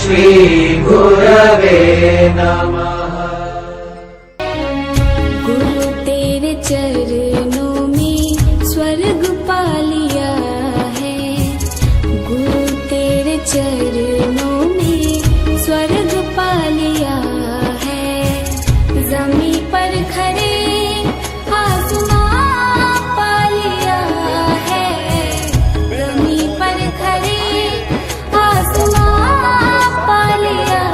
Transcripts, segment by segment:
श्री गुरवे नमः। गुरु तेरे चरणों में स्वर्ग पा लिया है, गुरु तेरे चरणों में स्वर्ग पा लिया है। जमीन पर खड़े आसमां पा लिया है, जमीन पर खड़े आसमां पा लिया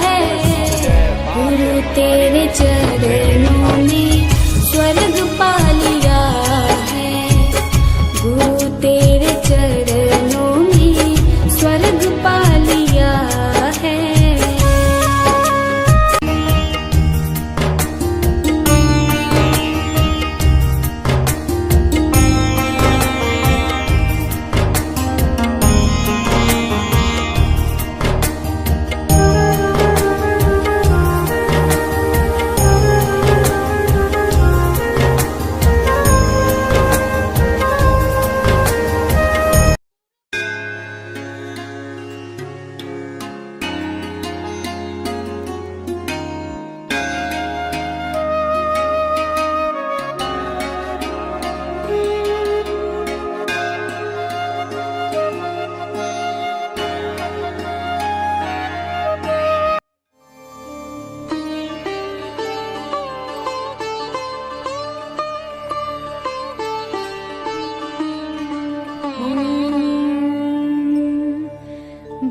है। गुरु तेरे चरणों में स्वर्ग पा लिया है, गुरु तेरे चरणों में स्वर्ग पा लिया है।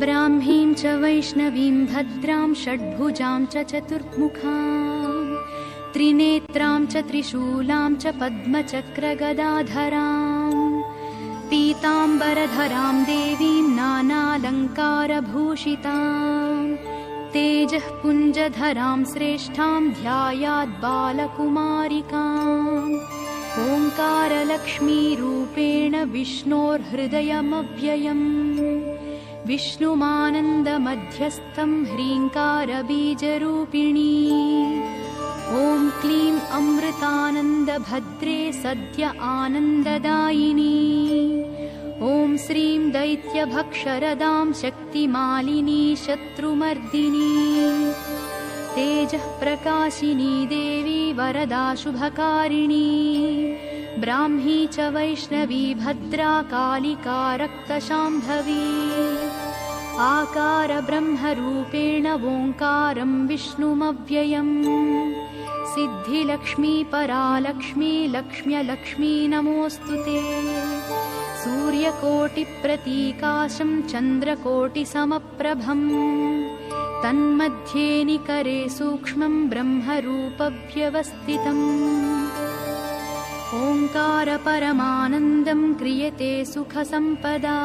ब्राह्मीं च वैष्णवीं भद्रां षड्भुजां च चतुर्मुखां त्रिनेत्रां च त्रिशूलां च पद्मचक्रगदाधरां पीताम्बरधरां देवीं नानालङ्कारभूषितां तेजः पुञ्जधरां श्रेष्ठां ध्यायात् बालकुमारिकाम्। ओङ्कारलक्ष्मीरूपेण विष्णोर्हृदयमव्ययम् विष्णुमानन्दमध्यस्थं ह्रीङ्कारबीजरूपिणी। ॐ क्लीं अमृतानन्दभद्रे सद्य आनन्ददायिनी। ॐ श्रीं दैत्यभक्षरदां शक्तिमालिनी शत्रुमर्दिनी। तेजः प्रकाशिनी देवी वरदा शुभकारिणी। ब्राह्मी च वैष्णवी भद्रा कालिका रक्तशाम्भवी। आकार ब्रह्मरूपेण ओङ्कारं विष्णुमव्ययम्। सिद्धिलक्ष्मी परालक्ष्मी लक्ष्म्यलक्ष्मी नमोऽस्तु ते। सूर्यकोटिप्रतीकाशं चन्द्रकोटिसमप्रभम् तन्मध्ये निकरे सूक्ष्मं ब्रह्मरूपव्यवस्थितम्। ओङ्कार परमानन्दं क्रियते सुखसम्पदा।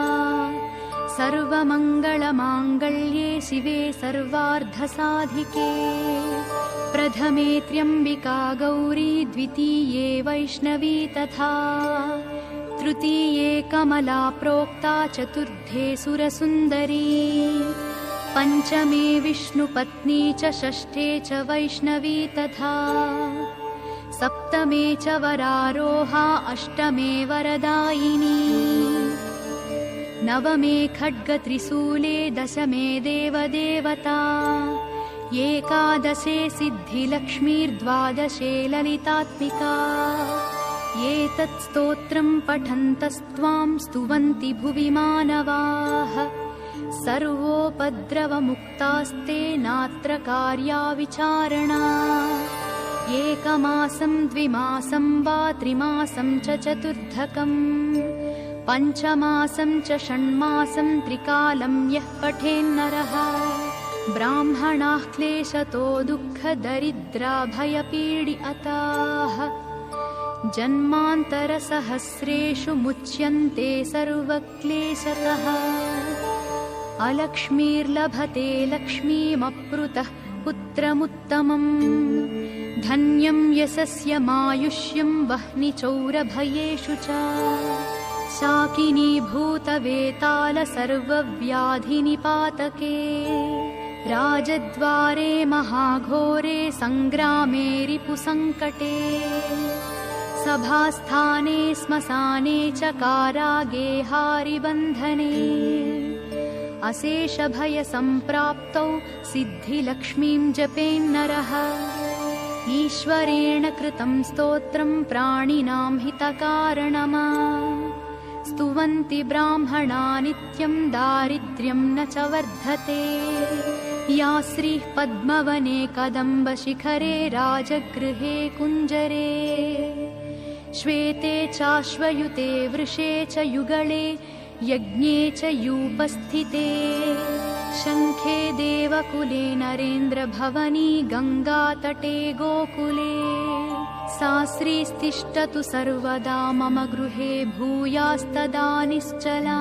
सर्वमङ्गलमाङ्गल्ये शिवे सर्वार्धसाधिके। प्रथमे त्र्यम्बिका गौरी द्वितीये वैष्णवी तथा तृतीये कमला प्रोक्ता चतुर्थे सुरसुन्दरी। पञ्चमे विष्णुपत्नी च षष्ठे च वैष्णवी तथा सप्तमे च वरारोहा अष्टमे वरदायिनी। नवमे खड्गत्रिशूले दशमे देवदेवता। एकादशे सिद्धिलक्ष्मीर्द्वादशे ललितात्मिका। एतत् स्तोत्रं पठन्तस्त्वां स्तुवन्ति भुवि मानवाः। सर्वोपद्रवमुक्तास्ते नात्र कार्या विचारणा। एकमासं द्विमासं वा त्रिमासं च चतुर्धकम् पञ्चमासं च षण्मासं त्रिकालं यः पठेन्नरः। ब्राह्मणाः क्लेशतो दुःखदरिद्रा भयपीडिताः जन्मान्तरसहस्रेषु मुच्यन्ते सर्वक्लेशतः। अलक्ष्मीर्लभते लक्ष्मीमप्रुतः पुत्रमुत्तमम्। धन्यं यशस्यमायुष्यं वह्निचौरभयेषु च। शाकिनीभूतवेताल सर्वव्याधिनिपातके। राजद्वारे महाघोरे सङ्ग्रामे रिपुसङ्कटे। सभास्थाने श्मशाने च कारागे हारिबन्धने। अशेषभयसम्प्राप्तौ सिद्धिलक्ष्मीं जपेन्नरः ईश्वरेण कृतं स्तोत्रं प्राणिनां हितकारणम् स्तुवन्ति ब्राह्मणा नित्यं दारिद्र्यं न च वर्धते या श्रीः पद्मवने कदम्बशिखरे राजगृहे कुञ्जरे श्वेते चाश्वयुते वृषे च युगळे यज्ञे च यूपस्थिते शङ्खे देवकुले नरेन्द्रभवनी गङ्गातटे गोकुले सा श्रीस्तिष्ठतु सर्वदा मम गृहे भूयास्तदा निश्चला।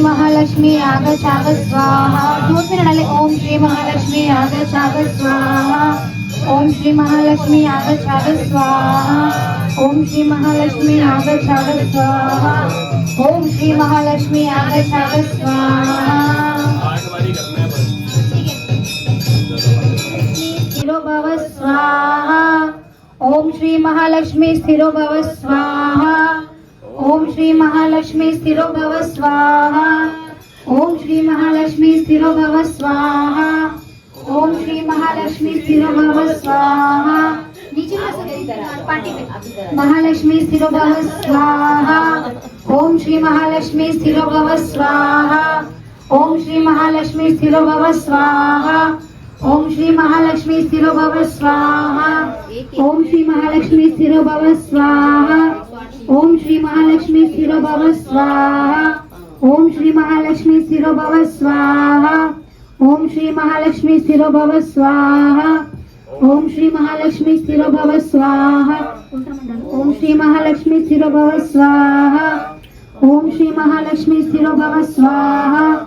महालक्ष्मी आगच्छ स्वाहा। जोर से डाले ओम श्री महालक्ष्मी आगच्छ स्वाहा। ओम श्री महालक्ष्मी आगच्छ स्वाहा। ओम श्री महालक्ष्मी आगच्छ स्वाहा। ओम श्री महालक्ष्मी आगच्छ स्वाहा। स्थिरो भव स्वाहा। ओम श्री महालक्ष्मी स्थिरो भव स्वाहा। ओम श्री महालक्ष्मी स्थिरो भव स्वाहा। ओम श्री महालक्ष्मी स्थिरो भव स्वाहा। ओम श्री महालक्ष्मी स्थिरो भव स्वाहा। नीचे महालक्ष्मी स्थिरो भव स्वाहा। ओम श्री महालक्ष्मी स्थिरो भव स्वाहा। ओम श्री महालक्ष्मी स्थिरो भव स्वाहा। ओम श्री महालक्ष्मी स्थिरो भव स्वाहा। ओम श्री महालक्ष्मी स्थिरो भव स्वाहा। ओम श्री महालक्ष्मी स्थिरो भव स्वाहा। ओम श्री महालक्ष्मी स्थिरो भव स्वाहा। ओम श्री महालक्ष्मी स्थिरो भव स्वाहा। ओम श्री महालक्ष्मी स्थिरो भव स्वाहा। ओम श्री महालक्ष्मी स्थिरो भव स्वाहा। ओम श्री महालक्ष्मी स्थिरो भव स्वाहा।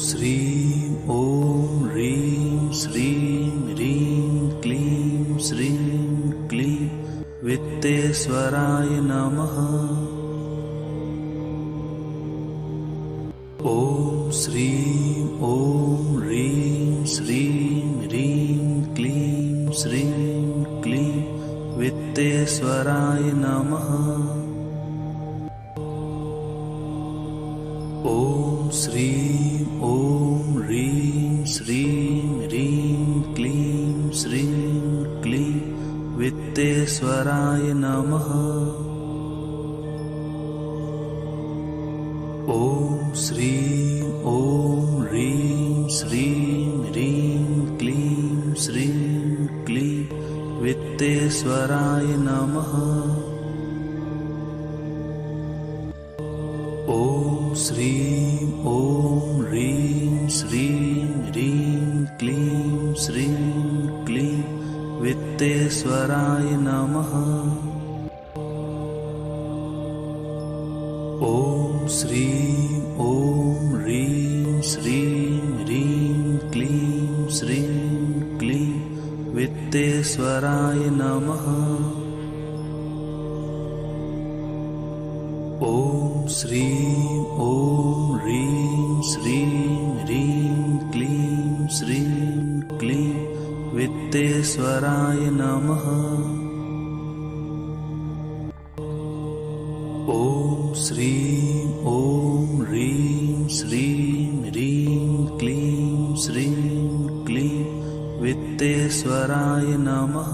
श्रीं ॐ ह्रीं श्रीं ह्रीं क्लीं श्रीं क्लीं वित्तेश्वराय नमः। ॐ श्रीं ॐ ह्रीं श्रीं ह्रीं क्लीं श्रीं क्लीं वित्तेश्वराय नमः। ॐ श्रीं ॐ ह्रीं श्रीं ह्रीं क्लीं श्रीं क्लीं वित्तेश्वराय नमः। ॐ श्रीं ॐ ह्रीं श्रीं ह्रीं क्लीं श्रीं क्लीं वित्तेश्वराय नमः। ॐ श्रीं ॐ ह्रीं श्रीं ह्रीं क्लीं श्रीं क्लीं वित्तेश्वराय नमः। ॐ श्रीं ॐ ह्रीं श्रीं ह्रीं क्लीं श्रीं क्लीं वित्तेश्वराय नमः। ॐ श्रीं ॐ ह्रीं श्रीं ह्रीं क्लीं श्रीं क्लीं वित्तेश्वराय नमः। ॐ श्रीं ॐ ह्रीं श्रीं ह्रीं क्लीं श्रीं क्लीं वित्तेश्वराय नमः।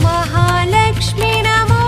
महालक्ष्मी नमो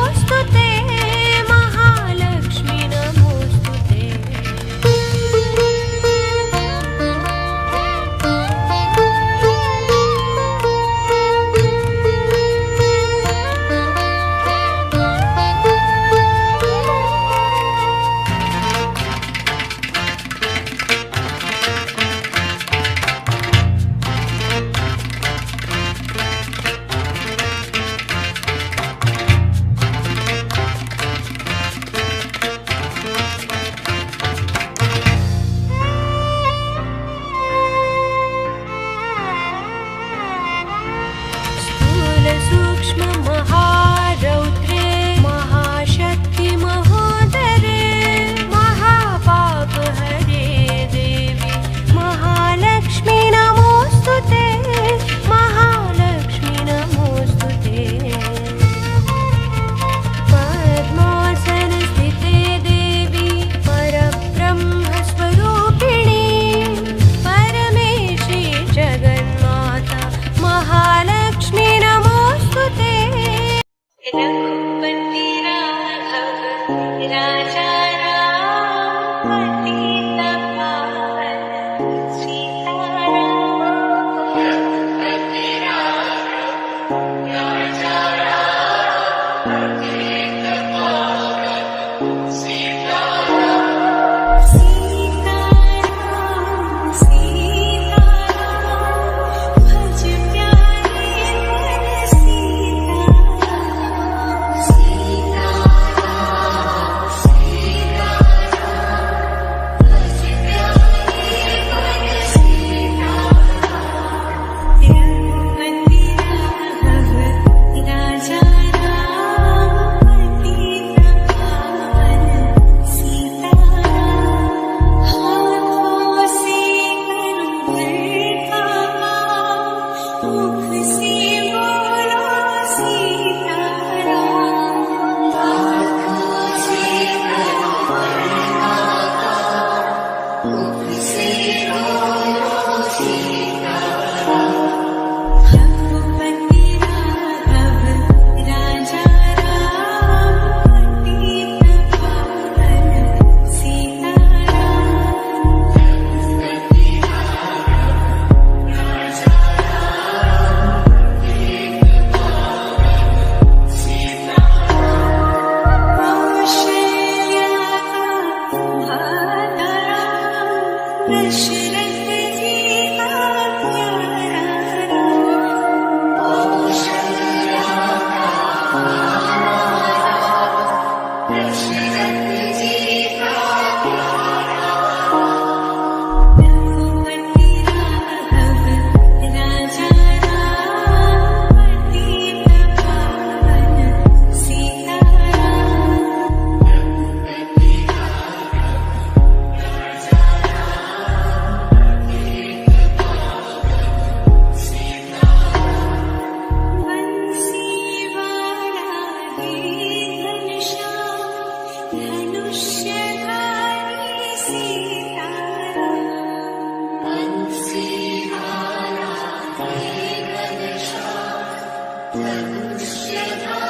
सूक्ष्म महारौद्रे महाशक्ति महोदरे महापाप हरे देवी महालक्ष्मी नमोस्तुते महालक्ष्मी नमोस्तुते पद्मासन स्थिते देवी परब्रह्मस्वरूपिणी परमेशी जगन्माता महालक्ष्मी नमोस्तुते रघुपति राघव राजा राम पतित पावन सीताराम सीताराम सीताराम भज प्यारे मन सीताराम सीताराम सीताराम भज प्यारे मन सीताराम रघुपति राघव राजा राम पतित पावन सीताराम हाथों से करूँ मुख से बोलो सीताराम हाथों से करूँ मुख से बोलो सीताराम रघुपति राघव राजा राम पतित पावन सीताराम दशरथ जी का प्यारा रघुपति राघव राजा राम पतित पावन सीताराम बंसी वाला है घनश्याम धनुष्यधारी सीताराम बंसी वाला है घनश्याम धनुष्यधारी